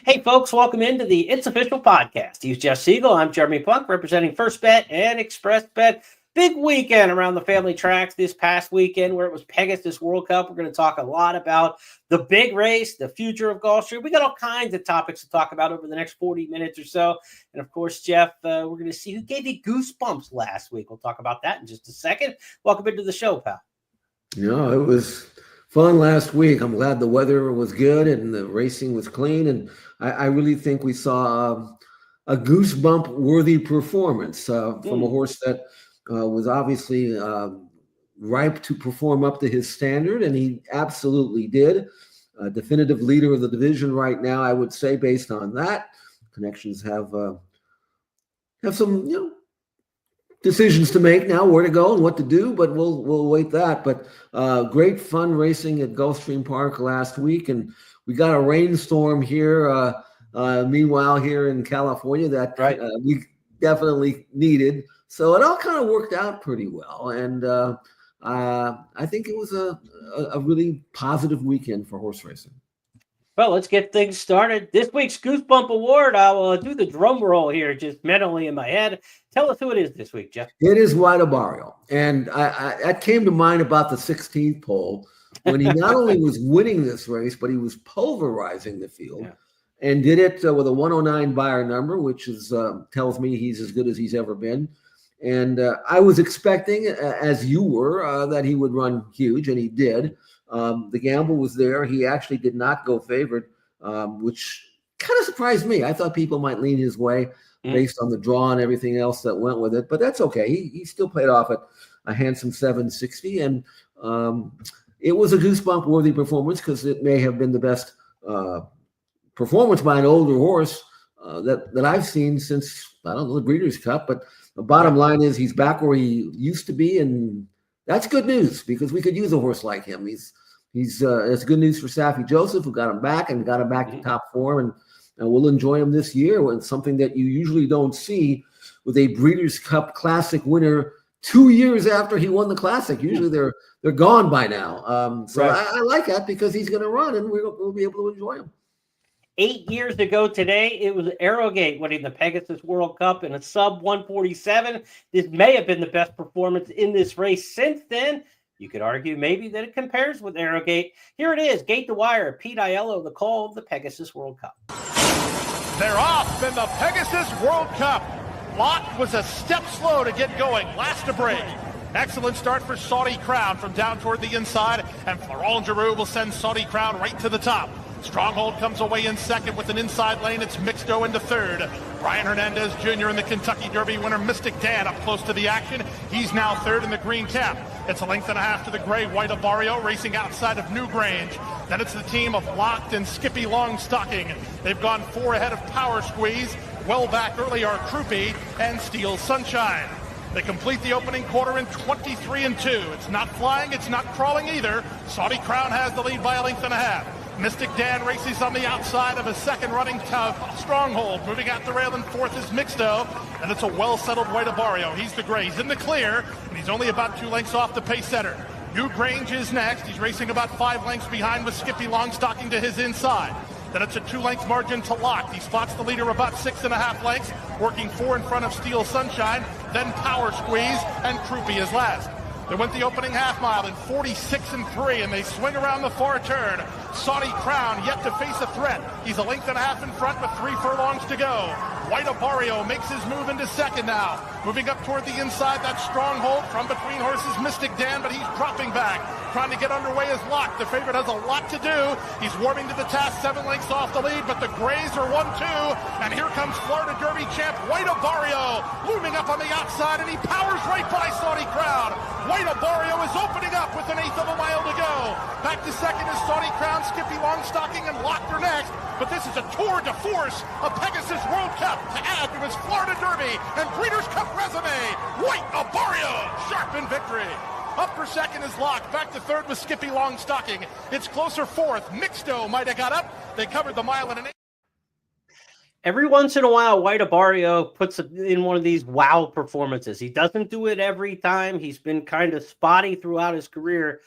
Hey, folks, welcome into the It's Official podcast. He's Jeff Siegel. I'm Jeremy Plonk, representing First Bet and Express Bet. Big weekend around the family tracks this past weekend where it was Pegasus World Cup. We're going to talk a lot about the big race, the future of Gulfstream. We got all kinds of topics to talk about over the next 40 minutes or so. And, of course, Jeff, we're going to see who gave you goosebumps last week. We'll talk about that in just a second. Welcome into the show, pal. It was fun last week. I'm glad the weather was good and the racing was clean. And I really think we saw a goosebump-worthy performance from a horse that was obviously ripe to perform up to his standard, and he absolutely did. Definitive leader of the division right now, I would say, based on that. Connections have some, decisions to make now, where to go and what to do, but we'll wait that. But great fun racing at Gulfstream Park last week, and we got a rainstorm here. Meanwhile, here in California, that we definitely needed. So it all kind of worked out pretty well, and I think it was a really positive weekend for horse racing. Well, let's get things started. This week's Goosebump Award, I will do the drum roll here just mentally in my head. Tell us who it is this week, Jeff. It is White Barrio. And that came to mind about the 16th pole when he not only was winning this race, but he was pulverizing the field and did it with a 109 Beyer number, which is tells me he's as good as he's ever been. And I was expecting, as you were, that he would run huge, and he did. The gamble was there. He actually did not go favorite, which kind of surprised me. I thought people might lean his way based on the draw and everything else that went with it, but that's okay. He still played off at a handsome 760, and it was a goosebump-worthy performance because it may have been the best performance by an older horse that I've seen since, I don't know, the Breeders' Cup. But the bottom line is he's back where he used to be, and that's good news because we could use a horse like him. It's good news for Saffie Joseph, who got him back to top form, and we'll enjoy him this year. When something that you usually don't see with a Breeders' Cup Classic winner 2 years after he won the Classic. Usually they're gone by now. I like that because he's going to run, and we'll be able to enjoy him. 8 years ago today, it was Arrogate winning the Pegasus World Cup in a sub 147. This may have been the best performance in this race since then. You could argue maybe that it compares with Arrogate. Here it is, Gate to Wire, Pete Aiello, the call of the Pegasus World Cup. They're off in the Pegasus World Cup. Lot was a step slow to get going, last to break. Excellent start for Saudi Crown from down toward the inside, and Florent Giroux will send Saudi Crown right to the top. Stronghold comes away in second with an inside lane. It's Mixto into third. Brian Hernandez Jr. and the Kentucky Derby winner Mystic Dan up close to the action. He's now third in the green cap. It's a length and a half to the gray. White Barrio racing outside of Newgrange. Then it's the team of Locked and Skippy Longstocking. They've gone 4 ahead of Power Squeeze. Well back early are Croupy and Steel Sunshine. They complete the opening quarter in 23-2. It's not flying, it's not crawling either. Saudi Crown has the lead by a length and a half. Mystic Dan races on the outside of a second running Stronghold. Moving out the rail in fourth is Mixto, and it's a well-settled White Barrio. He's the gray. He's in the clear, and he's only about 2 lengths off the pace setter. Newgrange is next. He's racing about 5 lengths behind with Skippy Longstocking to his inside. Then it's a 2-length margin to Locked. He spots the leader about 6.5 lengths, working 4 in front of Steel Sunshine, then Power Squeeze, and Croupy is last. They went the opening half mile in 46-3, and they swing around the far turn. Saudi Crown yet to face a threat. He's a length and a half in front with 3 furlongs to go. White Barrio makes his move into second now. Moving up toward the inside, that Stronghold from between horses, Mystic Dan, but he's dropping back. Trying to get underway is Locked. The favorite has a lot to do. He's warming to the task, 7 lengths off the lead, but the Grays are 1-2. And here comes Florida Derby champ White Barrio, looming up on the outside, and he powers right by Saudi Crown. White Barrio is opening up with 1/8 of a mile to go. Back to second is Saudi Crown, Skippy Longstocking, and Locked are next. But this is a tour de force, a Pegasus World Cup to add to his Florida Derby and Breeders' Cup resume. White Barrio, sharp in victory. Up for second is Locked. Back to third with Skippy Longstocking. It's closer fourth. Mixto might have got up. They covered the mile in an 8. Every once in a while, White Barrio puts in one of these wow performances. He doesn't do it every time. He's been kind of spotty throughout his career.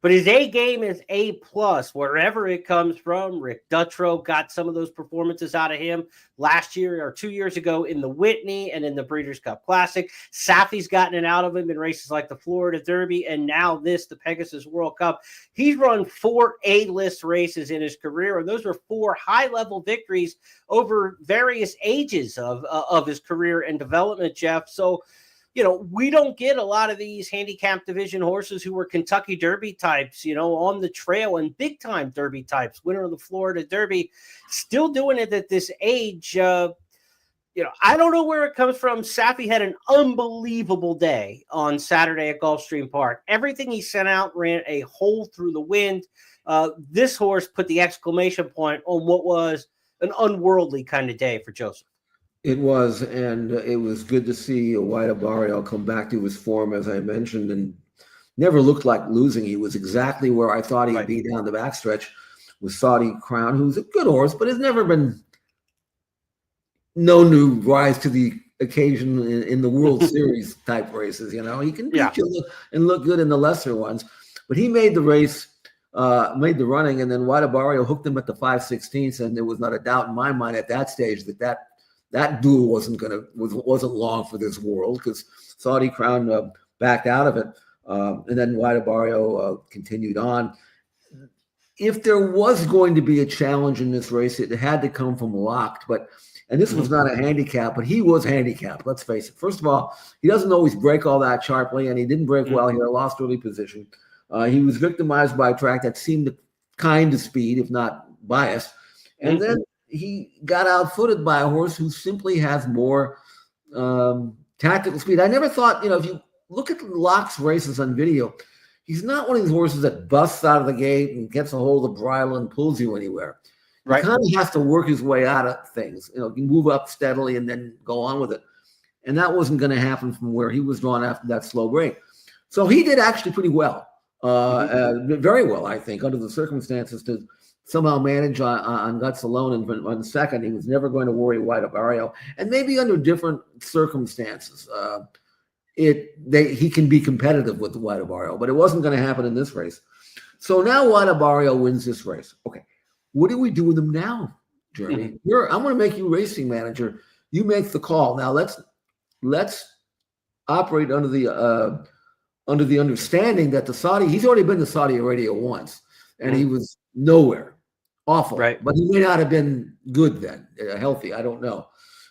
But his A game is A plus, wherever it comes from. Rick Dutrow got some of those performances out of him last year or 2 years ago in the Whitney and in the Breeders' Cup Classic. Safi's gotten it out of him in races like the Florida Derby and now the Pegasus World Cup. He's run 4 A-list races in his career, and those are 4 high-level victories over various ages of his career and development, Jeff. So, we don't get a lot of these handicap division horses who were Kentucky Derby types, on the trail, and big time Derby types, winner of the Florida Derby, still doing it at this age. I don't know where it comes from. Safi had an unbelievable day on Saturday at Gulfstream Park. Everything he sent out ran a hole through the wind. This horse put the exclamation point on what was an unworldly kind of day for Joseph. It was, and it was good to see White Barrio come back to his form, as I mentioned, and never looked like losing. He was exactly where I thought he'd be down the backstretch with Saudi Crown, who's a good horse, but has never been no new rise to the occasion in the World Series type races. He can beat you and look good in the lesser ones, but he made the race, made the running, and then White Barrio hooked him at the 5/16, and there was not a doubt in my mind at that stage that duel wasn't long for this world, because Saudi Crown backed out of it, and then White Barrio continued on. If there was going to be a challenge in this race, it had to come from Locked, and this was not a handicap, but he was handicapped. Let's face it. First of all, he doesn't always break all that sharply, and he didn't break well. He lost early position. He was victimized by a track that seemed kind of speed, if not biased, and then he got outfooted by a horse who simply has more tactical speed. I never thought, if you look at Locke's races on video, he's not one of these horses that busts out of the gate and gets a hold of the bridle and pulls you anywhere. Right. He kind of has to work his way out of things. He can move up steadily and then go on with it. And that wasn't going to happen from where he was drawn after that slow break. So he did actually pretty well, very well, I think, under the circumstances, to somehow manage on guts alone and on second. He was never going to worry White Barrio, and maybe under different circumstances, he can be competitive with the White Barrio, but it wasn't going to happen in this race. So now White Barrio wins this race. Okay, what do we do with him now, Jeremy? I'm going to make you racing manager. You make the call. Now let's operate under the understanding that he's already been to Saudi Arabia once, and he was nowhere. Awful, right? But he may not have been good then, healthy. I don't know.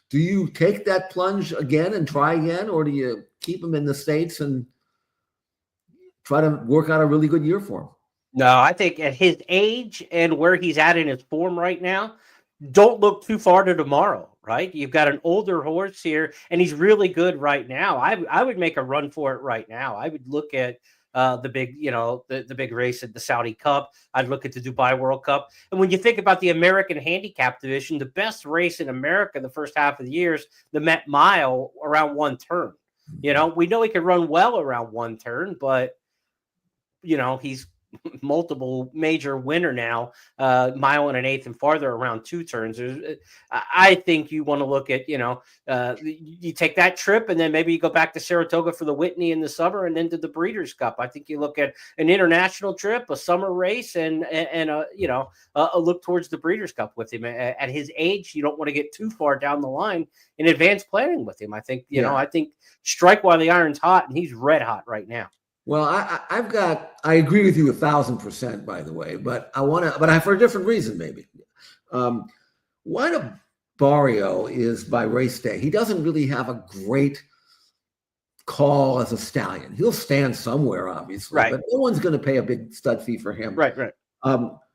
Do you take that plunge again and try again, or do you keep him in the States and try to work out a really good year for him? No, I think at his age and where he's at in his form right now, don't look too far to tomorrow, right? You've got an older horse here, and he's really good right now. I would make a run for it right now. I would look at the big race at the Saudi Cup. I'd look at the Dubai World Cup. And when you think about the American handicap division, the best race in America the first half of the year is the Met Mile around one turn. We know he can run well around one turn, but he's multiple major winner now, mile and an eighth and farther around two turns. I think you want to look at, you take that trip and then maybe you go back to Saratoga for the Whitney in the summer and then to the Breeders' Cup. I think you look at an international trip, a summer race, and a look towards the Breeders' Cup with him. At his age, you don't want to get too far down the line in advanced planning with him. I think, I think strike while the iron's hot, and he's red hot right now. Well, I agree with you 1,000%, by the way, but for a different reason, maybe. White Barrio is by race day. He doesn't really have a great call as a stallion. He'll stand somewhere, obviously, but no one's going to pay a big stud fee for him. Right.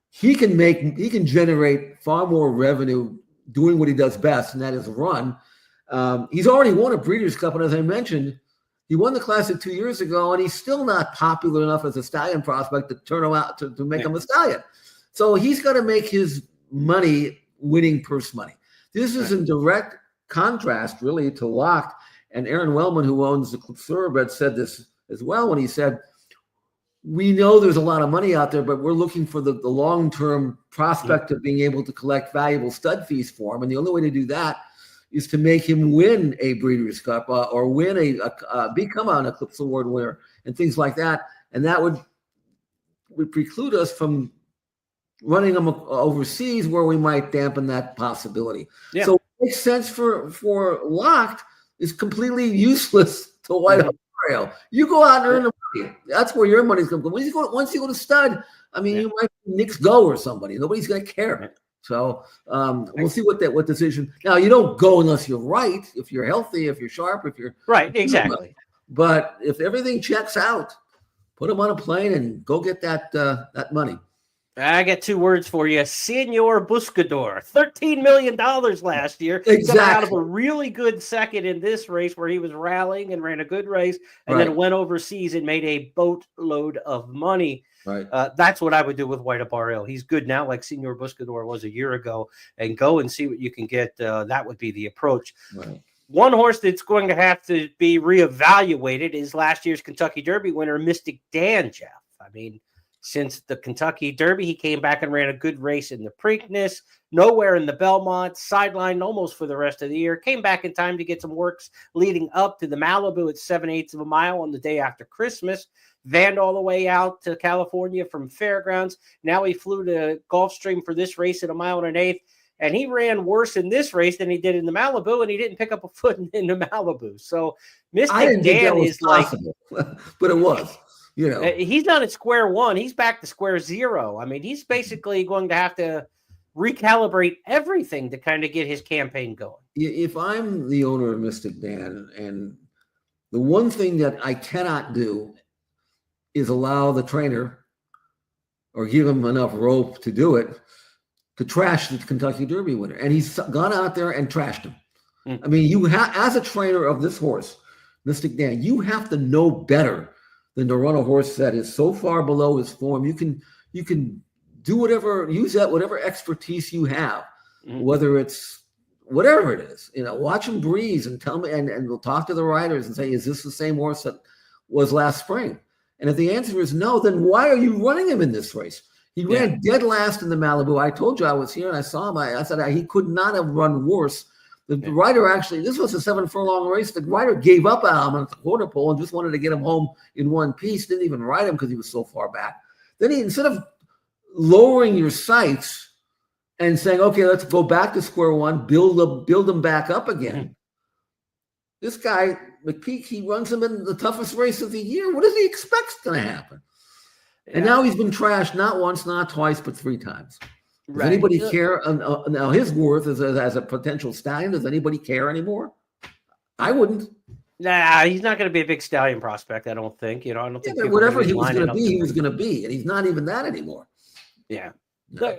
He can generate far more revenue doing what he does best, and that is run. He's already won a Breeders' Cup, and as I mentioned, he won the Classic 2 years ago, and he's still not popular enough as a stallion prospect to turn him out to make him a stallion. So he's got to make his money winning purse money. This is in direct contrast, really, to Locked. And Aaron Wellman, who owns the Thoroughbred, said this as well when he said, we know there's a lot of money out there, but we're looking for the long-term prospect of being able to collect valuable stud fees for him. And the only way to do that is to make him win a Breeders' Cup or become an Eclipse Award winner and things like that. And that would would preclude us from running them overseas where we might dampen that possibility. Yeah. So it makes sense for Locked is completely useless to White Apparel. You go out and earn the money. That's where your money's going to go. Once you go to stud, I mean, you might be Knicks Go or somebody. Nobody's going to care. So we'll see what decision. Now, you don't go unless you're right, if you're healthy, if you're sharp, if you're right, exactly. But if everything checks out, put them on a plane and go get that money. I got 2 words for you. Senor Buscador. $13 million last year. Exactly. Got out of a really good second in this race where he was rallying and ran a good race, and then went overseas and made a boatload of money. Right. That's what I would do with White Apparel. He's good now, like Senor Buscador was a year ago, and go and see what you can get. That would be the approach. Right. One horse that's going to have to be reevaluated is last year's Kentucky Derby winner, Mystic Dan, Jeff. I mean, since the Kentucky Derby, he came back and ran a good race in the Preakness, nowhere in the Belmont, sidelined almost for the rest of the year, came back in time to get some works leading up to the Malibu at 7/8 of a mile on the day after Christmas, vanned all the way out to California from Fairgrounds. Now he flew to Gulfstream for this race at 1 1/8. And he ran worse in this race than he did in the Malibu, and he didn't pick up a foot in the Malibu. So Mystic Dan is possible, but it was. You know, he's not at square one. He's back to square zero. I mean, he's basically going to have to recalibrate everything to kind of get his campaign going. If I'm the owner of Mystic Dan, and the one thing that I cannot do is allow the trainer or give him enough rope to do it, to trash the Kentucky Derby winner. And he's gone out there and trashed him. I mean, you have, as a trainer of this horse, Mystic Dan, you have to know better than to run a horse that is so far below his form. You can do whatever expertise you have, whether it's whatever it is. You know, watch him breeze and tell me, and we'll talk to the riders and say, is this the same horse that was last spring? And if the answer is no, then why are you running him in this race? He ran dead last in the Malibu. I told you I was here and I saw him. I said he could not have run worse. The rider actually, this was a 7-furlong race. The rider gave up on him at the quarter pole and just wanted to get him home in one piece. Didn't even ride him because he was so far back. Then he, instead of lowering your sights and saying, okay, let's go back to square one, build them back up again. This guy, McPeak, he runs him in the toughest race of the year. What does he expect's going to happen? And now he's been trashed not once, not twice, but 3 times. Does anybody care? Now his worth as a potential stallion. Does anybody care anymore? I wouldn't. Nah, he's not going to be a big stallion prospect. I don't think. You know, I don't think. Whatever he was going to be, he was going to be, and he's not even that anymore. Yeah. No.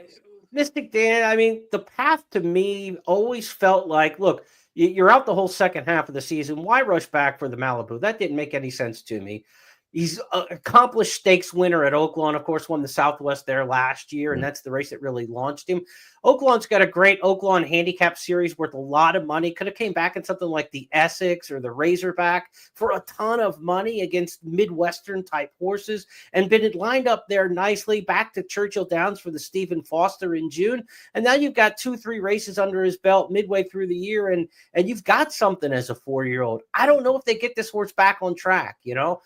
Mystic Dan. I mean, the path to me always felt like, look, you're out the whole second half of the season. Why rush back for the Malibu? That didn't make any sense to me. He's an accomplished stakes winner at Oaklawn, of course, won the Southwest there last year, and that's the race that really launched him. Oaklawn's got a great Oaklawn handicap series worth a lot of money. Could have came back in something like the Essex or the Razorback for a ton of money against Midwestern-type horses and been lined up there nicely back to Churchill Downs for the Stephen Foster in June. And now you've got 2-3 races under his belt midway through the year, and you've got something as a 4-year-old. I don't know if they get this horse back on track, you know.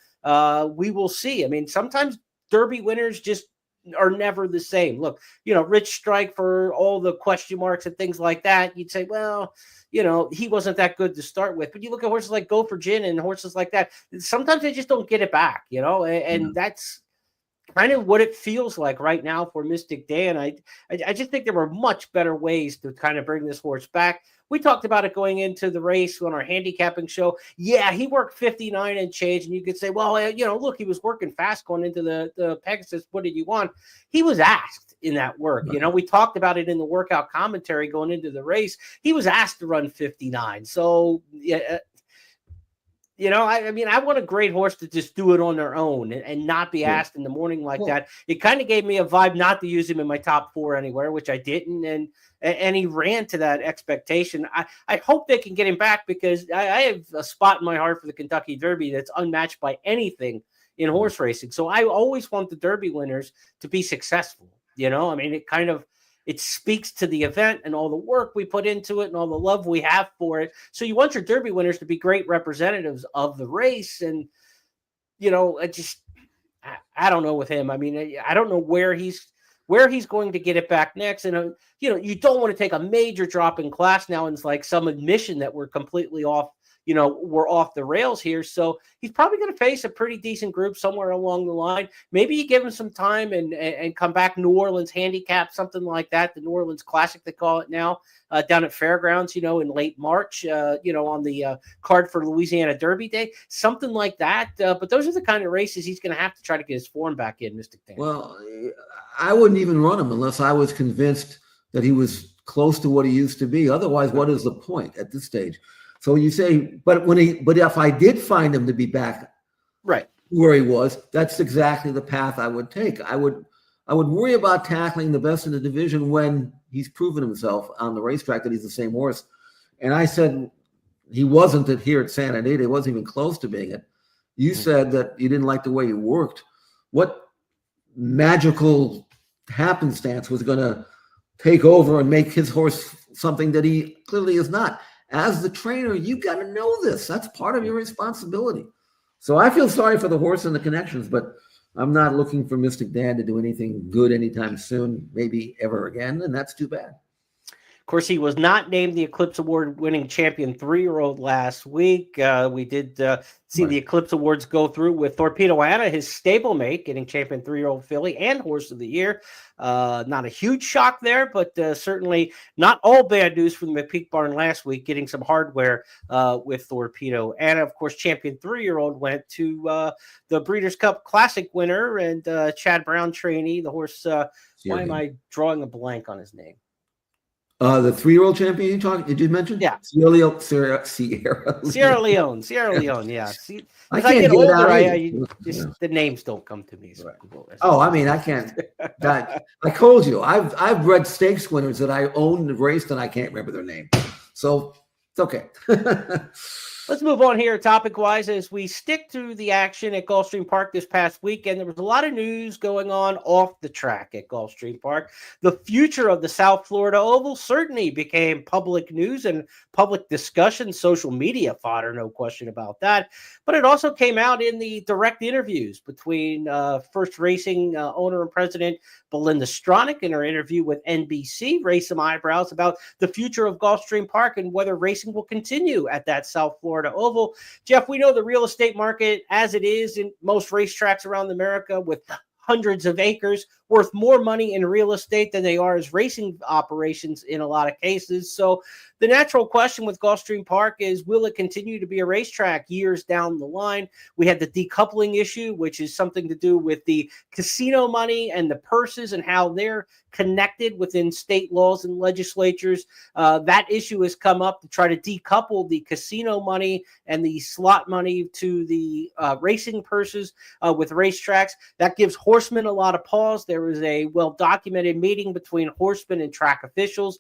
We will see. I mean, sometimes Derby winners just are never the same. Look, you know, Rich Strike, for all the question marks and things like that, you'd say, well, you know, he wasn't that good to start with. But you look at horses like Go for Gin and horses like that, sometimes they just don't get it back, you know, and that's kind of what it feels like right now for Mystic Dan. I just think there were much better ways to kind of bring this horse back. We talked about it going into the race on our handicapping show. Yeah, he worked 59 and change, and you could say, well, you know, look, he was working fast going into the Pegasus. What did you want? He was asked in that work. You know, we talked about it in the workout commentary going into the race. He was asked to run 59. So, yeah. You know, I mean, I want a great horse to just do it on their own and not be asked in the morning like that. It kind of gave me a vibe not to use him in my top 4 anywhere, which I didn't. And he ran to that expectation. I hope they can get him back, because I have a spot in my heart for the Kentucky Derby that's unmatched by anything in horse racing. So I always want the Derby winners to be successful. You know, I mean, it speaks to the event and all the work we put into it and all the love we have for it. So you want your Derby winners to be great representatives of the race. And, you know, I don't know with him. I mean, I don't know where he's going to get it back next. And, you don't want to take a major drop in class now. And it's like some admission that we're completely off, we're off the rails here. So he's probably going to face a pretty decent group somewhere along the line. Maybe you give him some time and come back New Orleans handicap, something like that. The New Orleans Classic, they call it now, down at Fairgrounds, in late March, on the card for Louisiana Derby Day, something like that. But those are the kind of races he's going to have to try to get his form back in, Mystic Dan. Well, I wouldn't even run him unless I was convinced that he was close to what he used to be. Otherwise, what is the point at this stage? So you say, but if I did find him to be back right where he was, that's exactly the path I would take. I would worry about tackling the best in the division when he's proven himself on the racetrack that he's the same horse. And I said he wasn't it here at Santa Anita. He wasn't even close to being it. You said that you didn't like the way he worked. What magical happenstance was going to take over and make his horse something that he clearly is not? As the trainer, you got to know this. That's part of your responsibility. So I feel sorry for the horse and the connections, but I'm not looking for Mystic Dan to do anything good anytime soon, maybe ever again, and that's too bad. Of course, he was not named the Eclipse Award winning champion 3-year-old last week. We did see the Eclipse Awards go through with Torpedo Anna, his stablemate, getting champion 3-year-old filly and horse of the year. Not a huge shock there, but certainly not all bad news from the McPeak Barn last week, getting some hardware with Torpedo Anna. Of course, champion 3-year-old went to the Breeders' Cup Classic winner and Chad Brown trainee, the horse. Why am I drawing a blank on his name? The 3-year-old champion did you mention? Yeah. Sierra Leone. Yeah. See, I as I get get older, the names don't come to me. So right. Oh, I mean, I can't. I told you, I've bred stakes winners that I owned and raced, and I can't remember their name. So it's okay. Let's move on here topic-wise as we stick to the action at Gulfstream Park this past weekend. There was a lot of news going on off the track at Gulfstream Park. The future of the South Florida Oval certainly became public news and public discussion, social media fodder, no question about that. But it also came out in the direct interviews between First Racing owner and president Belinda Stronach in her interview with NBC, raised some eyebrows about the future of Gulfstream Park and whether racing will continue at that South Florida Oval. Jeff, we know the real estate market as it is in most racetracks around America with hundreds of acres worth more money in real estate than they are as racing operations in a lot of cases. So the natural question with Gulfstream Park is, will it continue to be a racetrack years down the line? We had the decoupling issue, which is something to do with the casino money and the purses and how they're connected within state laws and legislatures. That issue has come up to try to decouple the casino money and the slot money to the racing purses with racetracks. That gives horsemen a lot of pause. There was a well-documented meeting between horsemen and track officials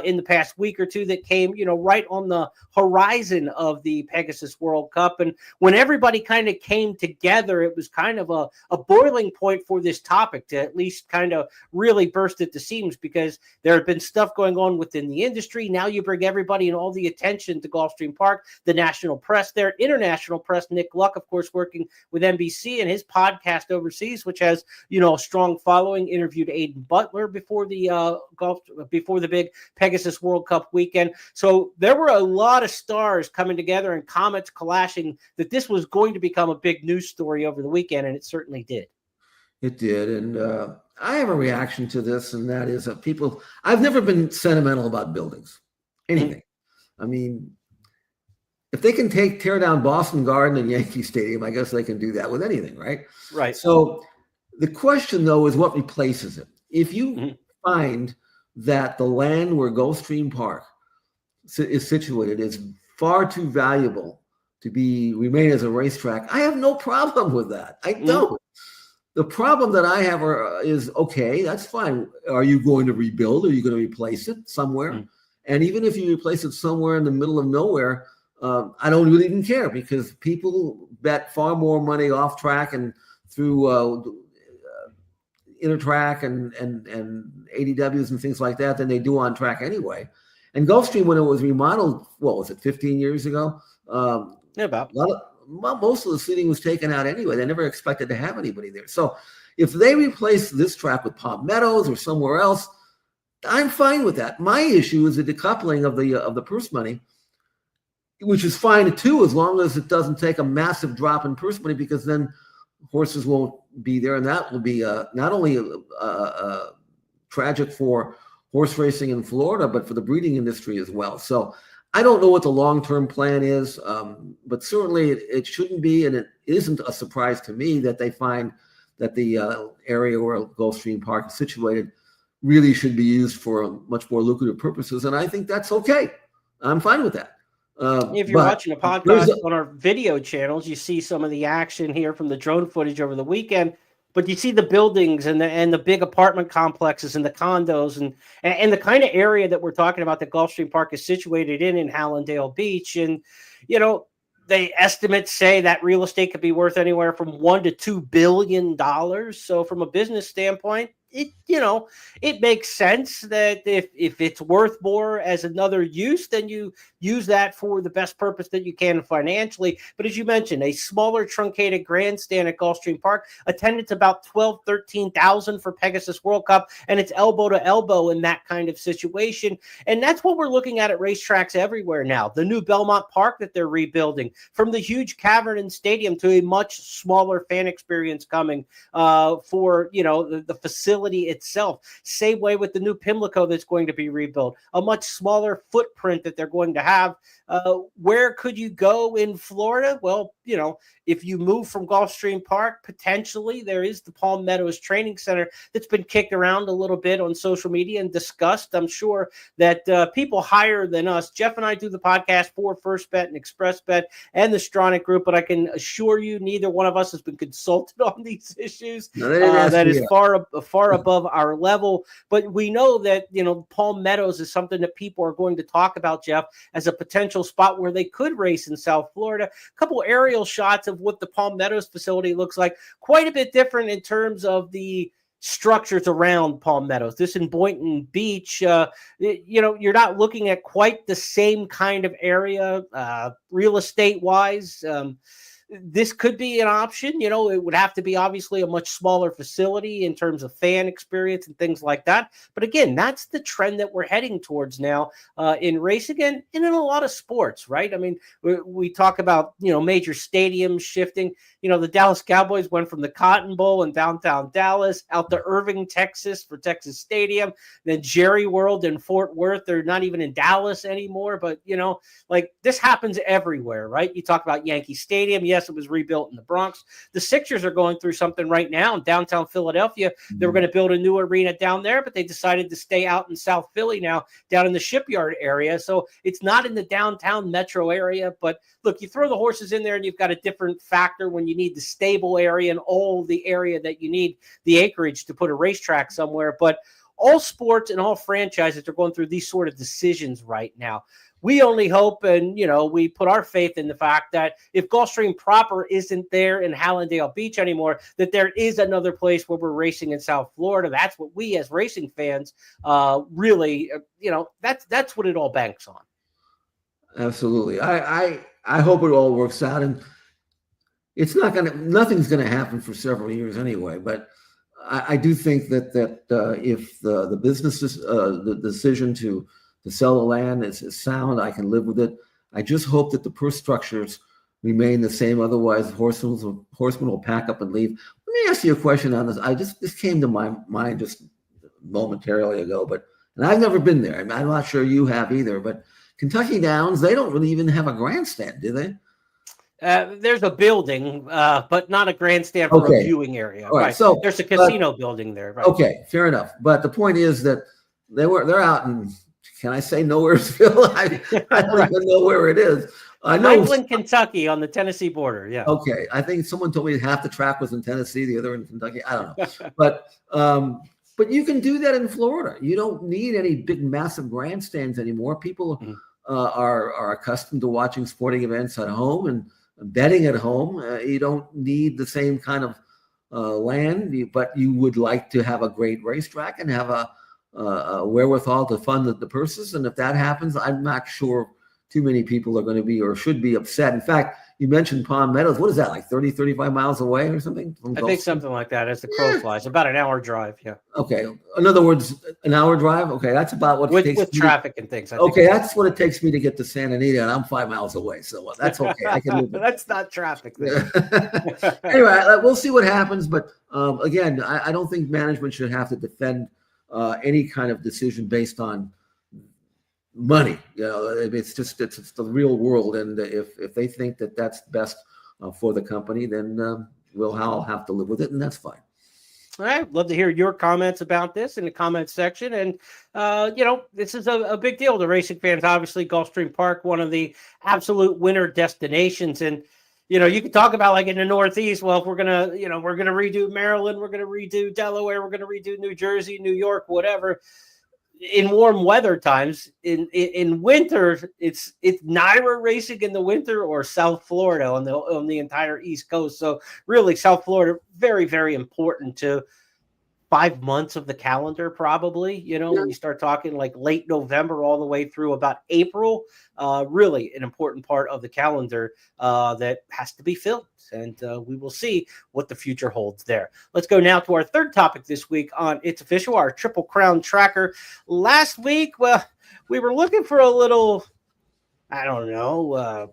in the past week or two that came, right on the horizon of the Pegasus World Cup. And when everybody kind of came together, it was kind of a boiling point for this topic to at least kind of really burst at the seams, because there had been stuff going on within the industry. Now you bring everybody and all the attention to Gulfstream Park, the national press there, international press. Nick Luck, of course, working with NBC and his podcast overseas, which has, a strong following, interviewed Aiden Butler before the big Pegasus World Cup weekend. So there were a lot of stars coming together and comments clashing that this was going to become a big news story over the weekend, and it certainly did. It did, and I have a reaction to this, and that is that people. I've never been sentimental about buildings, anything. I mean, if they can tear down Boston Garden and Yankee Stadium, I guess they can do that with anything, right? Right. So the question, though, is what replaces it. If you find that the land where Gulfstream Park is situated is far too valuable to remain as a racetrack, I have no problem with that. I don't. The problem that I have is, okay, that's fine. Are you going to rebuild? Are you going to replace it somewhere? And even if you replace it somewhere in the middle of nowhere, I don't really even care, because people bet far more money off track and through Intertrack and ADWs and things like that than they do on track anyway. And Gulfstream, when it was remodeled, what was it, 15 years ago? About. A most of the seating was taken out anyway. They never expected to have anybody there. So if they replace this track with Palm Meadows or somewhere else, I'm fine with that. My issue is the decoupling of the purse money, which is fine too, as long as it doesn't take a massive drop in purse money, because then horses won't be there, and that will be not only tragic for horse racing in Florida, but for the breeding industry as well. So I don't know what the long-term plan is, but certainly it shouldn't be, and it isn't a surprise to me that they find that the area where Gulfstream Park is situated really should be used for much more lucrative purposes, and I think that's okay. I'm fine with that. If you're watching a podcast on our video channels, you see some of the action here from the drone footage over the weekend. But you see the buildings and the big apartment complexes and the condos and the kind of area that we're talking about that Gulfstream Park is situated in Hallandale Beach. And, the estimates say that real estate could be worth anywhere from $1 to $2 billion. So from a business standpoint, it makes sense that if it's worth more as another use, then you use that for the best purpose that you can financially. But as you mentioned, a smaller truncated grandstand at Gulfstream Park, attendance about 13,000 for Pegasus World Cup, and it's elbow to elbow in that kind of situation. And that's what we're looking at racetracks everywhere now. The new Belmont Park that they're rebuilding, from the huge cavern and stadium to a much smaller fan experience coming for the facility itself. Same way with the new Pimlico that's going to be rebuilt, a much smaller footprint that they're going to have. Where could you go in Florida? Well, if you move from Gulfstream Park, potentially there is the Palm Meadows Training Center that's been kicked around a little bit on social media and discussed. I'm sure that people higher than us, Jeff and I do the podcast for First Bet and Express Bet and the Stronach Group, but I can assure you neither one of us has been consulted on these issues. That is far above our level. But we know that, Palm Meadows is something that people are going to talk about, Jeff, as a potential spot where they could race in South Florida. A couple aerial shots of what the Palm Meadows facility looks like, quite a bit different in terms of the structures around Palm Meadows. This in Boynton Beach, you're not looking at quite the same kind of area, real estate wise. This could be an option. It would have to be obviously a much smaller facility in terms of fan experience and things like that. But again, that's the trend that we're heading towards now in racing and in a lot of sports, right? I mean, we talk about, major stadiums shifting. The Dallas Cowboys went from the Cotton Bowl in downtown Dallas out to Irving, Texas for Texas Stadium. Then Jerry World in Fort Worth. They're not even in Dallas anymore. But, this happens everywhere, right? You talk about Yankee Stadium. Yes, it was rebuilt in the Bronx. The Sixers are going through something right now in downtown Philadelphia. They were going to build a new arena down there, but they decided to stay out in South Philly now, down in the Shipyard area. So it's not in the downtown metro area. But look, you throw the horses in there and you've got a different factor when you need the stable area and all the area that you need the acreage to put a racetrack somewhere. But all sports and all franchises are going through these sort of decisions right now. We only hope, and, we put our faith in the fact that if Gulfstream proper isn't there in Hallandale Beach anymore, that there is another place where we're racing in South Florida. That's what we as racing fans really, that's what it all banks on. Absolutely. I hope it all works out, and it's nothing's going to happen for several years anyway, but I do think that if the business, the decision to sell the land is sound, I can live with it. I just hope that the purse structures remain the same. Otherwise, horsemen will pack up and leave. Let me ask you a question on this. This came to my mind just momentarily ago, and I've never been there. I'm not sure you have either, but Kentucky Downs, they don't really even have a grandstand, do they? There's a building, but not a grandstand for a viewing area. All right. So there's a casino building there. Right? Okay, fair enough. But the point is that they're out in, can I say Nowheresville? I don't even know where it is. I know Franklin, Kentucky, on the Tennessee border. Yeah. Okay. I think someone told me half the track was in Tennessee, the other in Kentucky. I don't know. But you can do that in Florida. You don't need any big, massive grandstands anymore. People are accustomed to watching sporting events at home and betting at home. You don't need the same kind of land, but you would like to have a great racetrack and have a wherewithal to fund the purses. And if that happens, I'm not sure too many people are going to be or should be upset. In fact, You mentioned Palm Meadows. What is that, like 30, 35 miles away or something? I think something like that as the crow flies. About an hour drive, yeah. Okay. In other words, an hour drive? Okay, that's about what it takes. With traffic and things. Okay, that's what it takes me to get to Santa Anita, and I'm 5 miles away. So that's okay. I can live with That's not traffic there. Anyway, we'll see what happens. But again, I don't think management should have to defend any kind of decision based on money. It's the real world, and if they think that that's best for the company, then we'll all have to live with it, and that's fine. All right, love to hear your comments about this in the comments section. And this is a big deal to racing fans. Obviously, Gulfstream Park, one of the absolute winter destinations, and you can talk about like in the Northeast. Well, if we're gonna redo Maryland, we're gonna redo Delaware, we're gonna redo New Jersey, New York, whatever. In warm weather times, in winter, it's NYRA racing in the winter or South Florida on the entire East Coast. So really, South Florida very, very important to 5 months of the calendar, probably. When you start talking like late November all the way through about April, really an important part of the calendar that has to be filled. And we will see what the future holds there. Let's go now to our third topic this week on It's Official, our Triple Crown tracker. Last week, well, we were looking for a little, I don't know,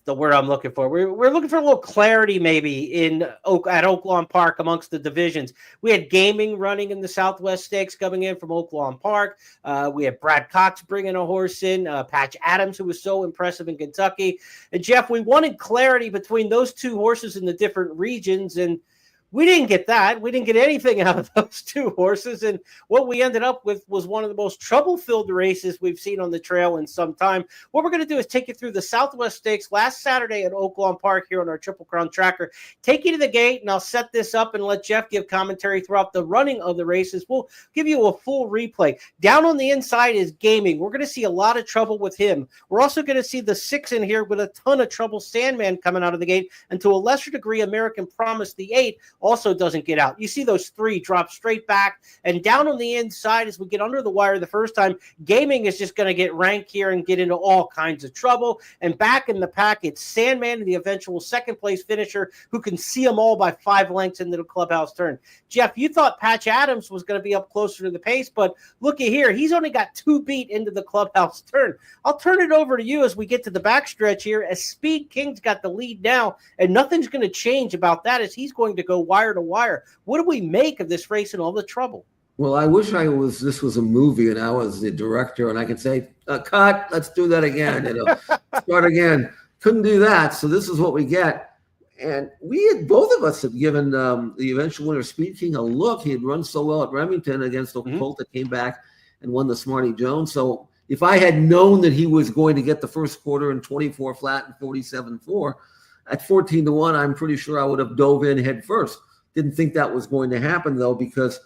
the word I'm looking for. We're looking for a little clarity maybe at Oaklawn Park amongst the divisions. We had gaming running in the Southwest Stakes coming in from Oaklawn Park. We had Brad Cox bringing a horse in, Patch Adams, who was so impressive in Kentucky. And Jeff, we wanted clarity between those two horses in the different regions, and we didn't get that. We didn't get anything out of those two horses. And what we ended up with was one of the most trouble-filled races we've seen on the trail in some time. What we're going to do is take you through the Southwest Stakes last Saturday at Oaklawn Park here on our Triple Crown tracker. Take you to the gate, and I'll set this up and let Jeff give commentary throughout the running of the races. We'll give you a full replay. Down on the inside is Gaming. We're going to see a lot of trouble with him. We're also going to see the 6 in here with a ton of trouble. Sandman coming out of the gate, and to a lesser degree, American Promise, the 8, also doesn't get out. You see those 3 drop straight back, and down on the inside as we get under the wire the first time, Gaming is just going to get ranked here and get into all kinds of trouble. And back in the pack, it's Sandman, the eventual second place finisher, who can see them all by 5 lengths into the clubhouse turn. Jeff, you thought Patch Adams was going to be up closer to the pace, but looky here, he's only got 2 beat into the clubhouse turn. I'll turn it over to you as we get to the backstretch here, as Speed King's got the lead now, and nothing's going to change about that as he's going to go wire to wire. What do we make of this race and all the trouble? Well, I wish this was a movie and I was the director and I could say, cut, let's do that again, start again. Couldn't do that. So this is what we get. And both of us have given the eventual winner, Speed King, a look. He had run so well at Remington against the colt that came back and won the Smarty Jones. So if I had known that he was going to get the first quarter in 24 flat and 47-4, at 14-1, I'm pretty sure I would have dove in head first. Didn't think that was going to happen, though, because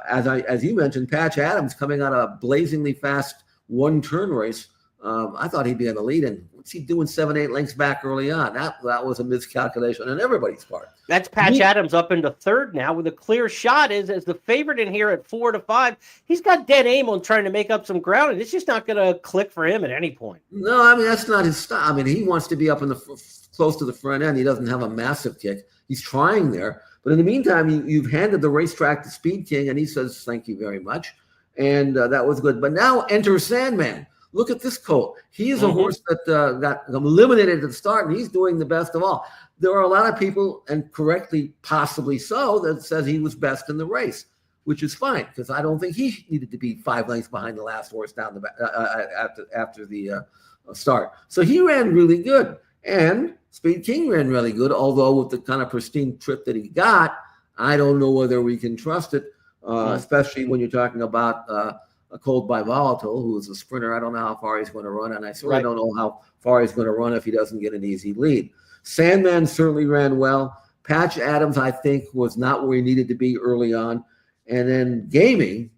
as you mentioned, Patch Adams coming out of a blazingly fast one-turn race, I thought he'd be in the lead, and what's he doing 7-8 lengths back early on? That was a miscalculation on everybody's part. That's Patch Adams up into third now with a clear shot as the favorite in here at 4-5. He's got dead aim on trying to make up some ground, and it's just not going to click for him at any point. No, I mean, that's not his style. I mean, he wants to be up in the close to the front end. He doesn't have a massive kick. He's trying there. But in the meantime, you've handed the racetrack to Speed King, and he says, thank you very much. And that was good. But now enter Sandman. Look at this colt. He is a horse that got eliminated at the start, and he's doing the best of all. There are a lot of people, and correctly, possibly so, that says he was best in the race, which is fine, because I don't think he needed to be 5 lengths behind the last horse down the after the start. So he ran really good. And Speed King ran really good, although with the kind of pristine trip that he got, I don't know whether we can trust it, especially when you're talking about a colt by Volatile, who is a sprinter. I don't know how far he's going to run, and I certainly don't know how far he's going to run if he doesn't get an easy lead. Sandman certainly ran well. Patch Adams, I think, was not where he needed to be early on. And then Gaming,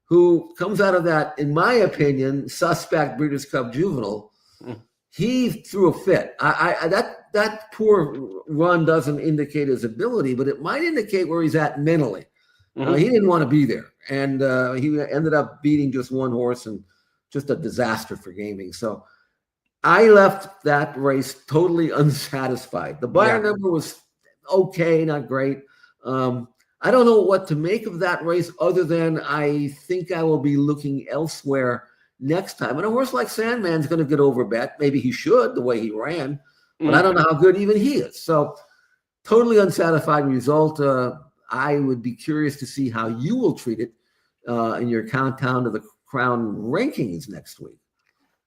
who comes out of that, in my opinion, suspect Breeders' Cup Juvenile, he threw a fit. That poor run doesn't indicate his ability, but it might indicate where he's at mentally. He didn't want to be there, and he ended up beating just one horse, and just a disaster for Gaming. So I left that race totally unsatisfied. The buyer number was okay, not great. I don't know what to make of that race other than I think I will be looking elsewhere next time. And a horse like Sandman's going to get overbet. Maybe he should, the way he ran, but I don't know how good even he is. So totally unsatisfied result. I would be curious to see how you will treat it in your countdown to the Crown rankings next week.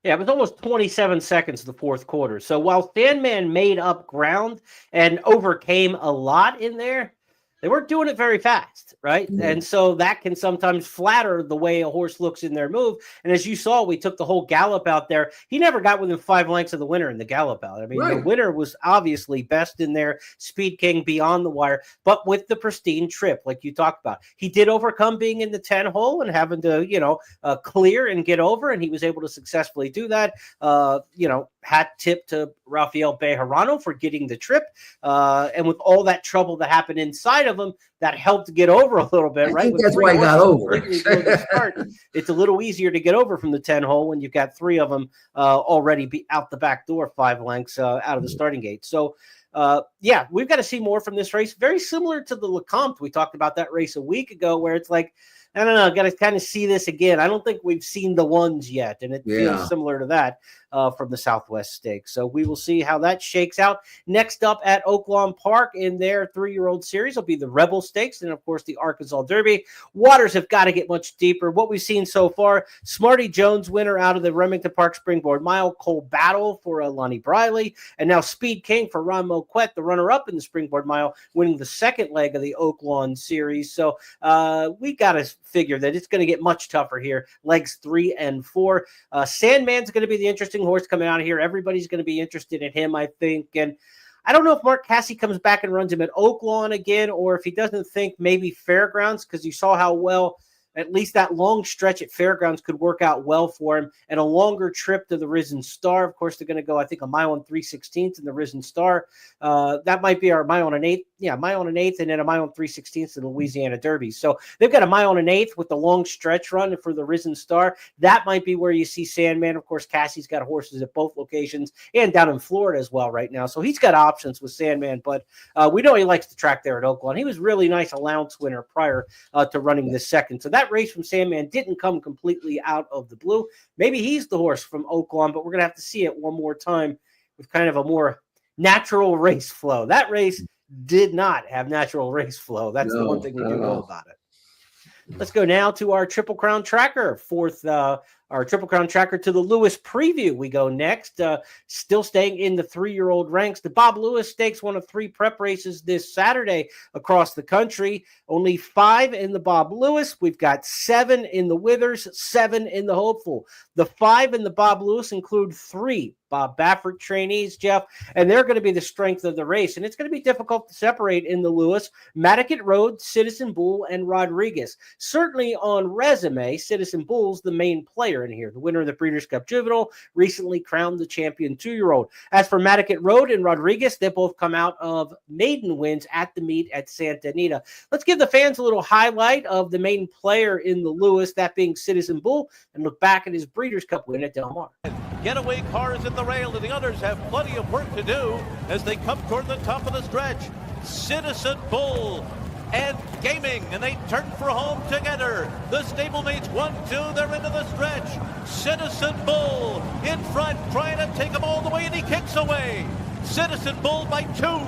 Yeah, it was almost 27 seconds of the fourth quarter. So while Sandman made up ground and overcame a lot in there, they weren't doing it very fast, right? Mm-hmm. And so that can sometimes flatter the way a horse looks in their move. And as you saw, we took the whole gallop out there. He never got within 5 lengths of the winner in the gallop out. I mean, The winner was obviously best in there, Speed King beyond the wire, but with the pristine trip, like you talked about. He did overcome being in the 10 hole and having to, clear and get over, and he was able to successfully do that. Hat tip to Rafael Bejarano for getting the trip. And with all that trouble that happened inside of him, that helped get over a little bit, right? I think that's why he got over. It's a little easier to get over from the 10 hole when you've got 3 of them already be out the back door 5 lengths out of the starting gate. So, we've got to see more from this race. Very similar to the Lecomte. We talked about that race a week ago where it's like, I don't know, got to kind of see this again. I don't think we've seen the ones yet, and it feels similar to that from the Southwest Stakes. So we will see how that shakes out. Next up at Oaklawn Park in their 3-year-old series will be the Rebel Stakes and, of course, the Arkansas Derby. Waters have got to get much deeper. What we've seen so far, Smarty Jones winner out of the Remington Park Springboard Mile, Cole Battle for Lonnie Briley, and now Speed King for Ron Moquette, the runner-up in the Springboard Mile, winning the second leg of the Oaklawn series. So we got to figure that it's going to get much tougher here. Legs 3 and 4. Sandman's going to be the interesting horse coming out of here. Everybody's going to be interested in him, I think. And I don't know if Mark Casse comes back and runs him at Oaklawn again, or if he doesn't think maybe Fairgrounds, because you saw how well at least that long stretch at Fairgrounds could work out well for him, and a longer trip to the Risen Star. Of course, they're going to go, I think, a mile and 3/16 in the Risen Star. That might be our mile and an eighth. Yeah, mile and an eighth, and then a mile and 3/16 in the Louisiana Derby. So they've got a mile and an eighth with the long stretch run for the Risen Star. That might be where you see Sandman. Of course, Cassie's got horses at both locations and down in Florida as well right now. So he's got options with Sandman, but we know he likes the track there at Oaklawn. He was really nice allowance winner prior to running this second. So that race from Sandman didn't come completely out of the blue. Maybe he's the horse from Oaklawn, but we're going to have to see it one more time with kind of a more natural race flow. That race did not have natural race flow. That's the one thing we do know about it. Let's go now to our Triple Crown tracker. Our Triple Crown tracker to the Lewis preview. We go next, still staying in the 3-year-old ranks. The Bob Lewis Stakes, one of 3 prep races this Saturday across the country. Only 5 in the Bob Lewis. We've got 7 in the Withers, 7 in the Hopeful. The 5 in the Bob Lewis include 3 Bob Baffert trainees, Jeff, and they're going to be the strength of the race. And it's going to be difficult to separate in the Lewis. Matticat Road, Citizen Bull, and Rodriguez. Certainly on resume, Citizen Bull's the main player in here. The winner of the Breeders' Cup Juvenile, recently crowned the champion 2-year-old. As for Matticat Road and Rodriguez, they both come out of maiden wins at the meet at Santa Anita. Let's give the fans a little highlight of the main player in the Lewis, that being Citizen Bull, and look back at his Breeders' Cup win at Del Mar. Getaway cars at the rail, and the others have plenty of work to do as they come toward the top of the stretch. Citizen Bull and Gaming, and they turn for home together. The stablemates 1-2, they're into the stretch. Citizen Bull in front, trying to take him all the way, and he kicks away. Citizen Bull by 2.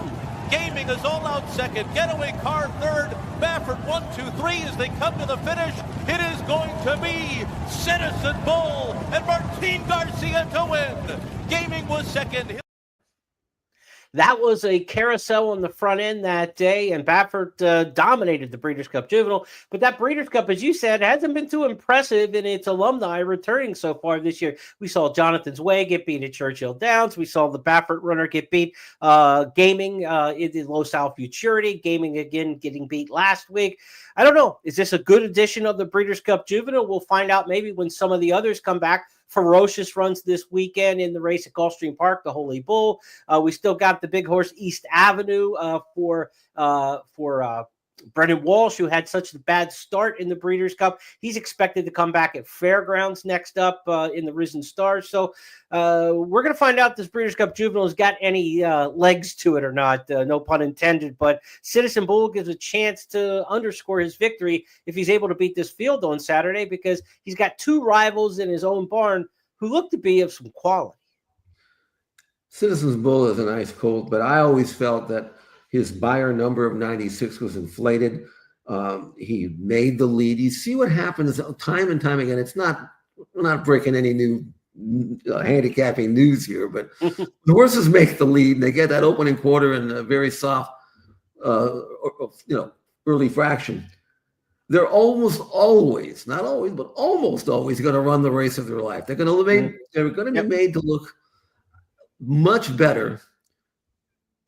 Gaming is all out second. Getaway car third. Baffert 1, 2, 3 as they come to the finish. It is going to be Citizen Bull and Martin Garcia to win. Gaming was second. That was a carousel on the front end that day, and Baffert dominated the Breeders' Cup Juvenile. But that Breeders' Cup, as you said, hasn't been too impressive in its alumni returning so far this year. We saw Jonathan's Way get beat at Churchill Downs. We saw the Baffert runner get beat. Gaming in the Los Al Futurity. Gaming again getting beat last week. I don't know. Is this a good edition of the Breeders' Cup Juvenile? We'll find out maybe when some of the others come back. Ferocious runs this weekend in the race at Gulfstream Park, the Holy Bull. We still got the big horse East Avenue for Brendan Walsh, who had such a bad start in the Breeders' Cup, he's expected to come back at Fairgrounds next up in the Risen Stars. So we're going to find out if this Breeders' Cup Juvenile has got any legs to it or not, no pun intended. But Citizen Bull gives a chance to underscore his victory if he's able to beat this field on Saturday, because he's got two rivals in his own barn who look to be of some quality. Citizen's Bull is a nice colt, but I always felt that his buyer number of 96 was inflated. He made the lead. You see what happens time and time again. We're not breaking any new handicapping news here, but the horses make the lead and they get that opening quarter in a very soft, early fraction. They're almost always, not always, but almost always going to run the race of their life. They're going to be made to look much better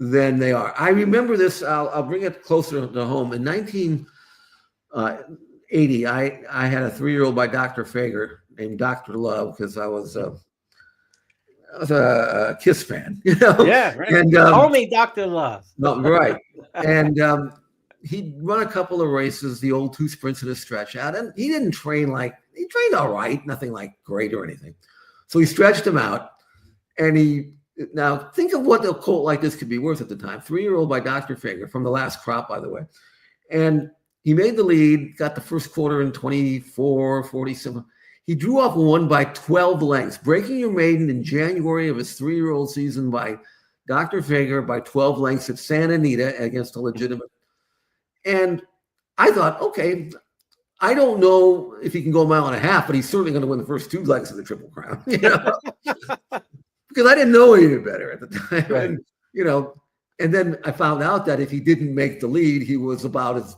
than they are. I remember this. I'll bring it closer to home. In 1980, I had a 3-year-old by Dr. Fager named Dr. Love, because I was a Kiss fan. Yeah, right. And call me Dr. Love. No, right. And he'd run a couple of races, the old 2 sprints and a stretch out, and he didn't train he trained all right, nothing like great or anything. So he stretched him out, and now think of what a colt like this could be worth at the time. 3-year-old by Dr. Fager from the last crop, by the way. And he made the lead, got the first quarter in 24:47. He drew off one by 12 lengths, breaking your maiden in January of his 3-year-old season by Dr. Fager by 12 lengths at Santa Anita against a legitimate. And I thought, okay, I don't know if he can go a mile and a half, but he's certainly going to win the first 2 legs of the Triple Crown. Because I didn't know any better at the time. Right. And then I found out that if he didn't make the lead, he was about as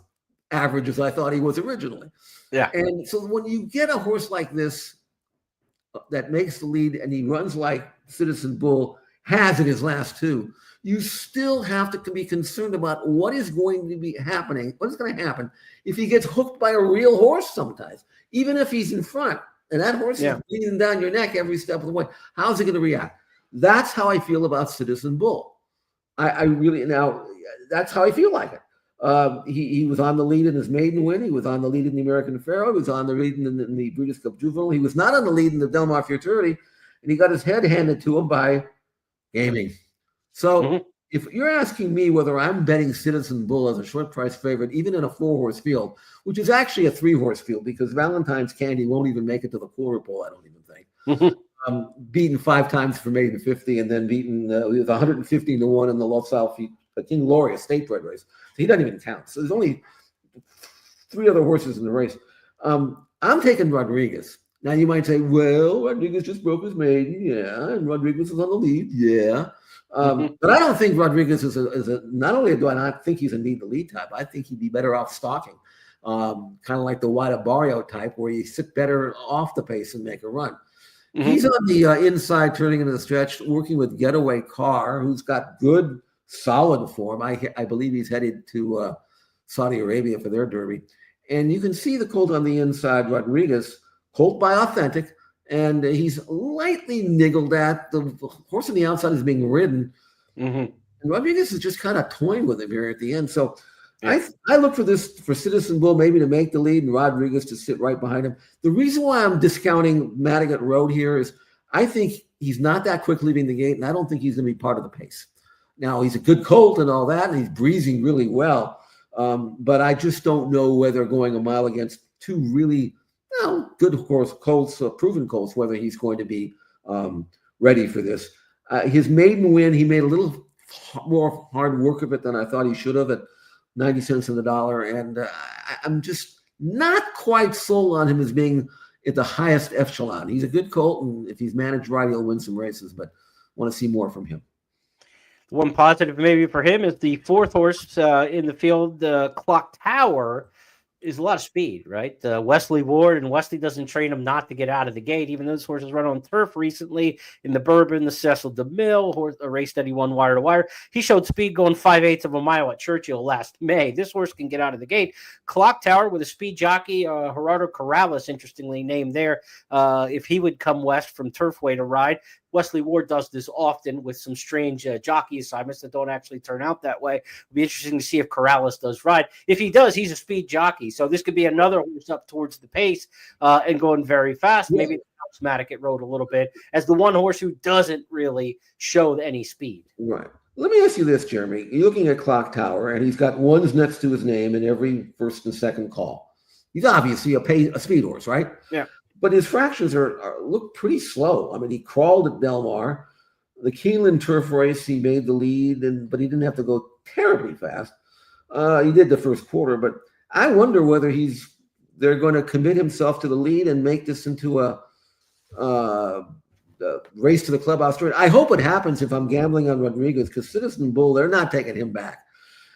average as I thought he was originally. Yeah. And so when you get a horse like this that makes the lead and he runs like Citizen Bull has in his last 2, you still have to be concerned about what is going to be happening. What is going to happen if he gets hooked by a real horse sometimes, even if he's in front and that horse is breathing down your neck every step of the way. How's he going to react? That's how I feel about Citizen Bull. I really, now that's how I feel like it. He was on the lead in his maiden win. He was on the lead in the American Pharaoh. He was on the lead in the Breeders' Cup Juvenile. He was not on the lead in the Del Mar Futurity, and he got his head handed to him by Gaming. So if you're asking me whether I'm betting Citizen Bull as a short price favorite, even in a 4-horse field, which is actually a 3-horse field, because Valentine's Candy won't even make it to the quarter pole, I don't even think. Beaten 5 times for maiden 50, and then beaten with 115-1 in the LaSalle King Laurie State Bred race. So he doesn't even count. So there's only 3 other horses in the race. I'm taking Rodriguez. Now you might say, well, Rodriguez just broke his maiden, and Rodriguez is on the lead, but I don't think Rodriguez is a not only do I not think he's a need the lead type, I think he'd be better off stalking, kind of like the Wada Barrio type, where you sit better off the pace and make a run. He's on the inside, turning into the stretch, working with Getaway Car, who's got good, solid form. I believe he's headed to Saudi Arabia for their Derby. And you can see the colt on the inside, Rodriguez, colt by Authentic, and he's lightly niggled at. The horse on the outside is being ridden. And Rodriguez is just kind of toying with him here at the end. So I look for Citizen Bull maybe to make the lead and Rodriguez to sit right behind him. The reason why I'm discounting Madigan Road here is I think he's not that quick leaving the gate, and I don't think he's going to be part of the pace. Now, he's a good colt and all that, and he's breezing really well. But I just don't know whether going a mile against 2 really good horse colts, proven colts, whether he's going to be ready for this. His maiden win, he made a little more hard work of it than I thought he should have at 90 cents on the dollar. And I'm just not quite sold on him as being at the highest echelon. He's a good colt, and if he's managed right, he'll win some races, but want to see more from him. One positive maybe for him is the 4th horse in the field, Clock Tower, is a lot of speed, right? Wesley Ward, and Wesley doesn't train him not to get out of the gate, even though this horse has run on turf recently in the Bourbon, the Cecil DeMille, a race that he won wire to wire. He showed speed going 5/8 of a mile at Churchill last May. This horse can get out of the gate. Clock Tower with a speed jockey, Gerardo Corrales, interestingly named there, if he would come west from Turfway to ride. Wesley Ward does this often with some strange jockey assignments that don't actually turn out that way. It'll be interesting to see if Corrales does ride. If he does, he's a speed jockey. So this could be another horse up towards the pace and going very fast. Yeah. Maybe Matic rode a little bit as the one horse who doesn't really show any speed. Right. Let me ask you this, Jeremy. You're looking at Clock Tower, and he's got ones next to his name in every first and second call. He's obviously a speed horse, right? Yeah. But his fractions look pretty slow. I mean, he crawled at Del Mar. The Keeneland turf race, he made the lead, but he didn't have to go terribly fast. He did the first quarter, but I wonder whether they're going to commit himself to the lead and make this into a race to the clubhouse straight. I hope it happens if I'm gambling on Rodriguez, because Citizen Bull, they're not taking him back.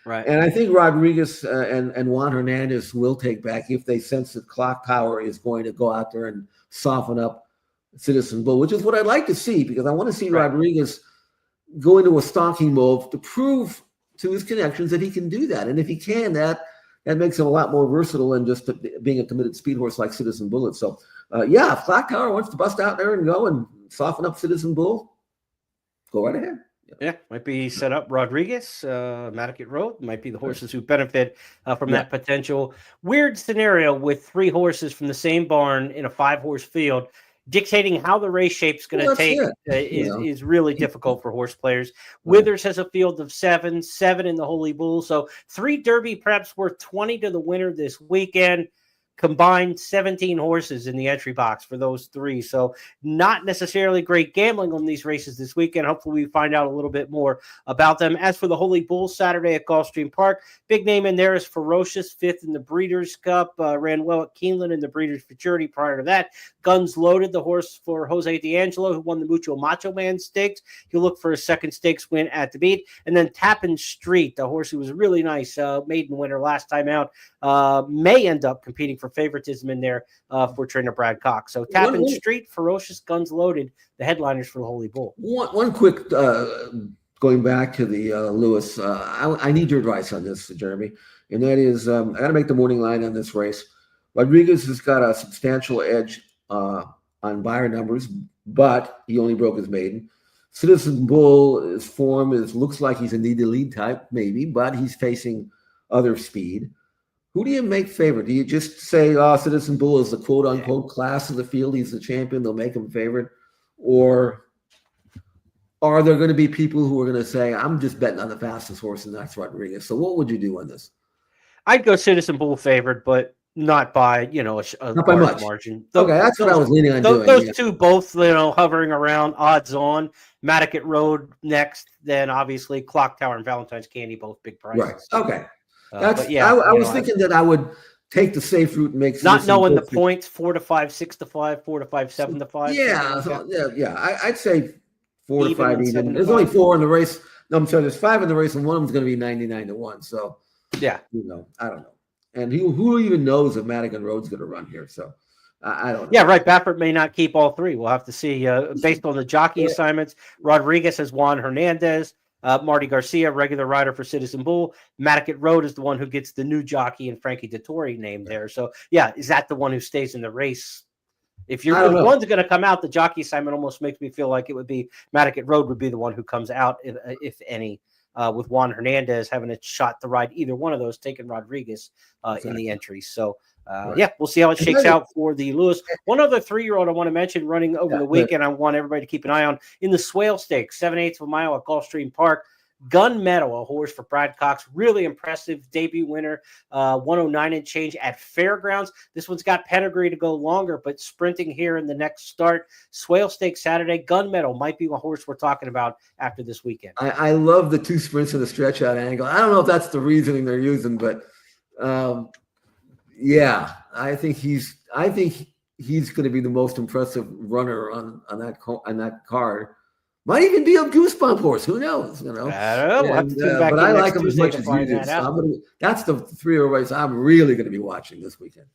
Right. And I think Rodriguez and Juan Hernandez will take back if they sense that Clock Tower is going to go out there and soften up Citizen Bull, which is what I'd like to see, because I want to see Rodriguez go into a stalking mode to prove to his connections that he can do that. And if he can, that makes him a lot more versatile than just being a committed speed horse like Citizen Bull. So, if Clock Tower wants to bust out there and go and soften up Citizen Bull, go right ahead. Yeah, might be set up Rodriguez, Matic Road, might be the horses who benefit from that potential. Weird scenario with 3 horses from the same barn in a 5-horse field. Dictating how the race shape's going to take is really difficult for horse players. Withers has a field of 7 in the Holy Bull. So 3 Derby preps worth 20 to the winner this weekend. Combined 17 horses in the entry box for those 3. So not necessarily great gambling on these races this weekend. Hopefully we find out a little bit more about them. As for the Holy Bull Saturday at Gulfstream Park, big name in there is Ferocious, 5th in the Breeders' Cup. Ran well at Keeneland in the Breeders' Futurity prior to that. Guns Loaded, the horse for Jose D'Angelo, who won the Mucho Macho Man Stakes. He'll look for a second stakes win at the beat. And then Tappan Street, the horse who was really nice, maiden winner last time out, may end up competing for favoritism in there for trainer Brad Cox. So Tappan Street, Ferocious, Guns Loaded, the headliners for the Holy Bull. One quick, going back to the Lewis, I need your advice on this, Jeremy, and that is I got to make the morning line on this race. Rodriguez has got a substantial edge on buyer numbers, but he only broke his maiden. Citizen Bull, his form looks like he's a need to lead type, maybe, but he's facing other speed. Who do you make favorite? Do you just say, Citizen Bull is the quote-unquote class of the field, he's the champion, they'll make him favorite? Or are there going to be people who are going to say, I'm just betting on the fastest horse, and that's Rodriguez? So what would you do on this? I'd go Citizen Bull favored, but not by, a not by much margin. That's what I was leaning on doing. Those 2 both, hovering around odds on. Matic Road next, then obviously Clock Tower and Valentine's Candy, both big prices. Right. Okay. I was thinking that I would take the safe route and make not knowing the points 4 to 5, 6 to 5, 4 to 5, 7 to 5. I'd say 4 to 5 even. There's only 4 in the race. No, I'm sorry. There's 5 in the race, and one of them's going to be 99 to 1. So yeah, I don't know. And who even knows if Madigan Road's going to run here? So I don't know. Yeah, right. Baffert may not keep all 3. We'll have to see. Based on the jockey assignments, Rodriguez has Juan Hernandez. Marty Garcia, regular rider for Citizen Bull. Matic Road is the one who gets the new jockey and Frankie Dettori named there. So, is that the one who stays in the race? If one's going to come out, the jockey assignment almost makes me feel like it would be Matic Road would be the one who comes out, if any, with Juan Hernandez having a shot to ride either one of those, taking Rodriguez in the entries. So, we'll see how it shakes out for the Lewis. One other 3-year-old I want to mention running over the weekend, I want everybody to keep an eye on in the Swale Stakes, 7/8 of a mile at Gulfstream Park. Gunmetal, a horse for Brad Cox, really impressive debut winner, 109 and change at Fairgrounds. This one's got pedigree to go longer, but sprinting here in the next start. Swale Stakes Saturday. Gunmetal might be a horse we're talking about after this weekend. I love the 2 sprints in the stretch out angle. I don't know if that's the reasoning they're using, but I think he's going to be the most impressive runner on that card. Might even be a goosebump horse. Who knows? I don't know. We'll have to tune back but in I next like him as much Tuesday as you do. that That's the 3-year race I'm really going to be watching this weekend.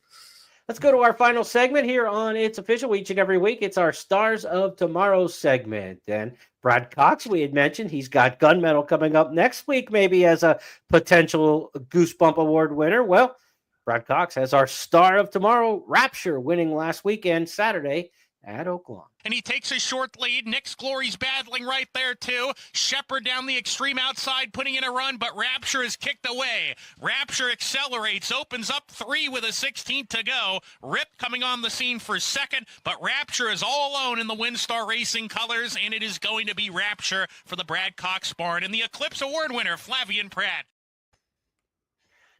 Let's go to our final segment here on It's Official. Each and every week, it's our Stars of Tomorrow segment. And Brad Cox, we had mentioned, he's got Gunmetal coming up next week, maybe as a potential Goosebump Award winner. Well, Brad Cox has our Star of Tomorrow, Rapture, winning last weekend, Saturday, at Oaklawn. And he takes a short lead. Nick's Glory's battling right there, too. Shepard down the extreme outside, putting in a run, but Rapture is kicked away. Rapture accelerates, opens up 3 with a 16th to go. Rip coming on the scene for second, but Rapture is all alone in the WinStar Racing colors, and it is going to be Rapture for the Brad Cox barn. And the Eclipse Award winner, Flavian Pratt.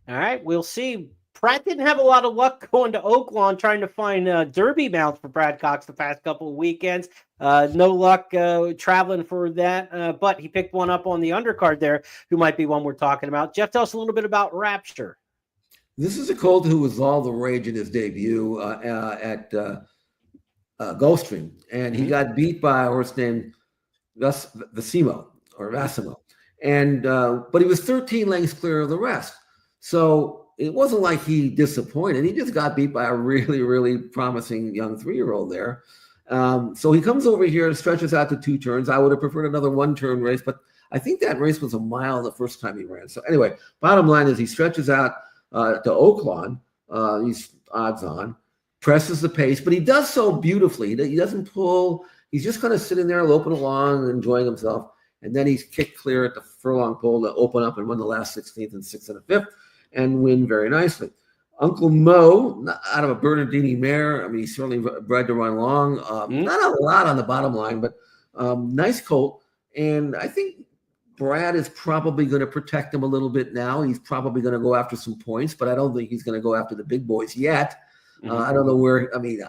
All right, we'll see. Pratt didn't have a lot of luck going to Oaklawn trying to find Derby mounts for Brad Cox the past couple of weekends. No luck traveling for that, but he picked one up on the undercard there, who might be one we're talking about. Jeff, tell us a little bit about Rapture. This is a colt who was all the rage in his debut at Gulfstream, and he got beat by a horse named Vassimo, and but he was 13 lengths clear of the rest. So it wasn't like he disappointed. He just got beat by a really, really promising young 3-year-old there. So he comes over here and stretches out to 2 turns. I would have preferred another 1-turn race, but I think that race was a mile the first time he ran. So anyway, bottom line is he stretches out to Oaklawn. He's odds on, presses the pace, but he does so beautifully. He doesn't pull. He's just kind of sitting there loping along, enjoying himself. And then he's kicked clear at the furlong pole to open up and win the last 16th and 6th and a 5th. And win very nicely. Uncle Mo, out of a Bernardini mare. I mean, he's certainly bred to run long. Not a lot on the bottom line, but nice colt. And I think Brad is probably going to protect him a little bit now. He's probably going to go after some points, but I don't think he's going to go after the big boys yet. I don't know where. I mean,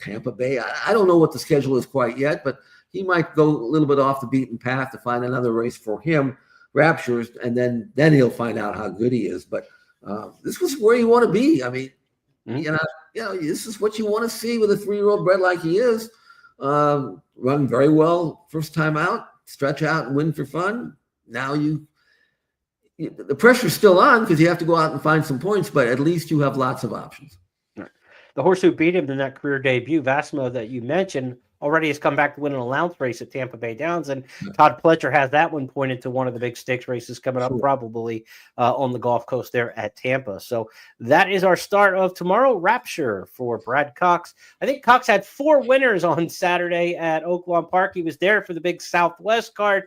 Tampa Bay. I don't know what the schedule is quite yet, but he might go a little bit off the beaten path to find another race for him. Raptures, and then he'll find out how good he is. But this was where you want to be. I mean, you know, this is what you want to see with a 3-year-old bred like he is. Run very well first time out, stretch out and win for fun. Now the pressure's still on because you have to go out and find some points, but at least you have lots of options. The horse who beat him in that career debut, Vassimo, that you mentioned, already has come back to win an allowance race at Tampa Bay Downs, and Todd Pletcher has that one pointed to one of the big stakes races coming up probably on the Gulf Coast there at Tampa. So that is our start of tomorrow. Rapture for Brad Cox. I think Cox had 4 winners on Saturday at Oaklawn Park. He was there for the big Southwest card.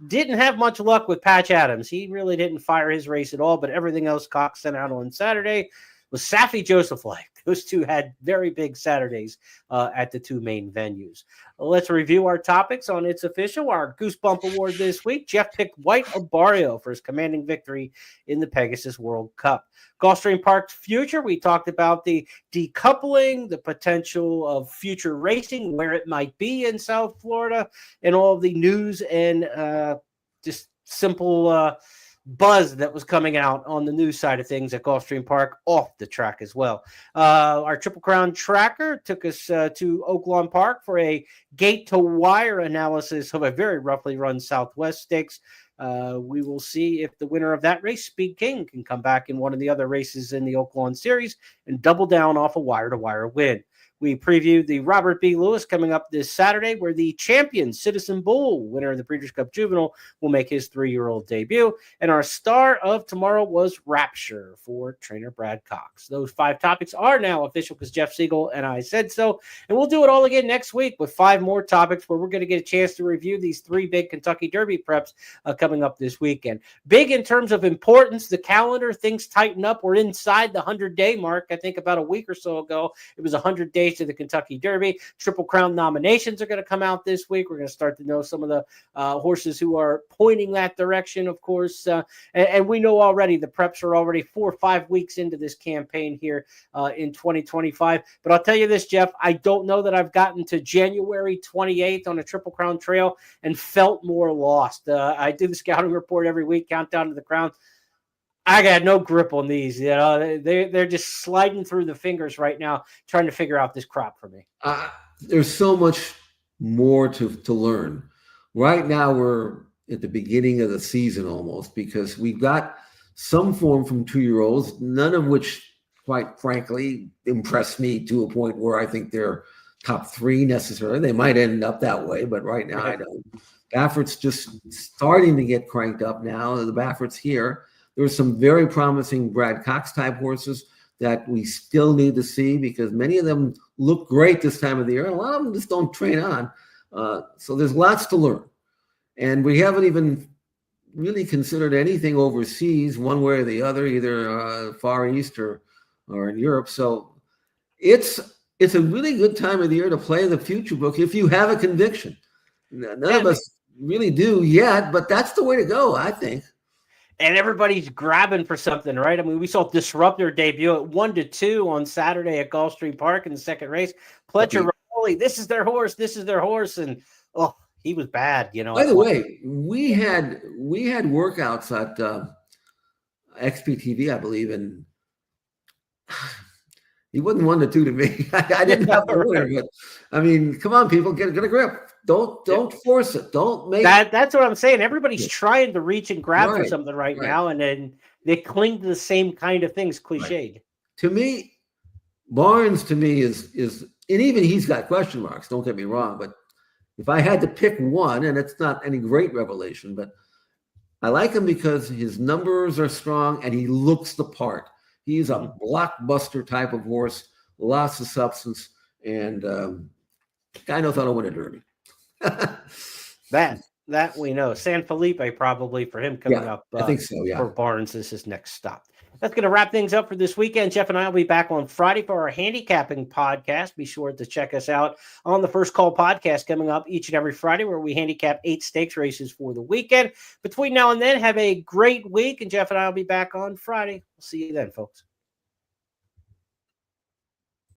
Didn't have much luck with Patch Adams. He really didn't fire his race at all, but everything else Cox sent out on Saturday was Saffie Joseph-like. Those two had very big Saturdays at the 2 main venues. Let's review our topics on It's Official. Our Goosebump Award this week. Jeff picked White Abarrio for his commanding victory in the Pegasus World Cup. Gulfstream Park's future, we talked about the decoupling, the potential of future racing, where it might be in South Florida, and all the news and just simple buzz that was coming out on the news side of things at Gulfstream Park off the track as well. Our Triple Crown tracker took us to Oaklawn Park for a gate to wire analysis of a very roughly run Southwest Stakes. We will see if the winner of that race, Speed King, can come back in one of the other races in the Oaklawn series and double down off a wire-to-wire win. We previewed the Robert B. Lewis coming up this Saturday, where the champion Citizen Bull, winner of the Breeders' Cup Juvenile, will make his 3-year-old debut. And our star of tomorrow was Rapture for trainer Brad Cox. Those 5 topics are now official because Jeff Siegel and I said so. And we'll do it all again next week with 5 more topics where we're going to get a chance to review these 3 big Kentucky Derby preps coming up this weekend. Big in terms of importance, the calendar, things tighten up. We're inside the 100-day mark. I think about a week or so ago, it was 100 days to the Kentucky Derby. Triple Crown nominations are going to come out this week. We're going to start to know some of the horses who are pointing that direction, of course. And we know already the preps are already 4 or 5 weeks into this campaign here in 2025. But I'll tell you this, Jeff, I don't know that I've gotten to January 28th on a Triple Crown trail and felt more lost. I do the scouting report every week, countdown to the crown. I got no grip on these. You know, they're just sliding through the fingers right now, trying to figure out this crop for me. There's so much more to learn. Right now, we're at the beginning of the season almost, because we've got some form from 2-year-olds, none of which, quite frankly, impress me to a point where I think they're top 3 necessarily. They might end up that way, but right now I don't. Baffert's just starting to get cranked up now. The Baffert's here. There are some very promising Brad Cox type horses that we still need to see, because many of them look great this time of the year. A lot of them just don't train on. So there's lots to learn. And we haven't even really considered anything overseas one way or the other, either Far East or in Europe. So it's a really good time of the year to play the future book if you have a conviction. None of us really do yet, but that's the way to go, I think. And everybody's grabbing for something, right? I mean, we saw Disruptor debut at 1-2 on Saturday at Gulfstream Park in the second race. Pletcher, this is their horse, and he was bad, you know. By the way, we had workouts at XPTV, I believe, and he wasn't 1-2 to me. I didn't have the winner, but I mean, come on, people, get a grip. Don't force it. Don't make that. That's what I'm saying. Everybody's trying to reach and grab for something right now, and then they cling to the same kind of things, cliched. Right. To me, Barnes is, and even he's got question marks. Don't get me wrong, but if I had to pick one, and it's not any great revelation, but I like him because his numbers are strong and he looks the part. He's a blockbuster type of horse, lots of substance, and guy knows how to win a derby. that we know. San Felipe probably for him coming up. I think so. Yeah. For Barnes is his next stop. That's going to wrap things up for this weekend. Jeff and I will be back on Friday for our handicapping podcast. Be sure to check us out on the First Call podcast coming up each and every Friday, where we handicap 8 stakes races for the weekend. Between now and then, have a great week, and Jeff and I will be back on Friday. We'll see you then, folks.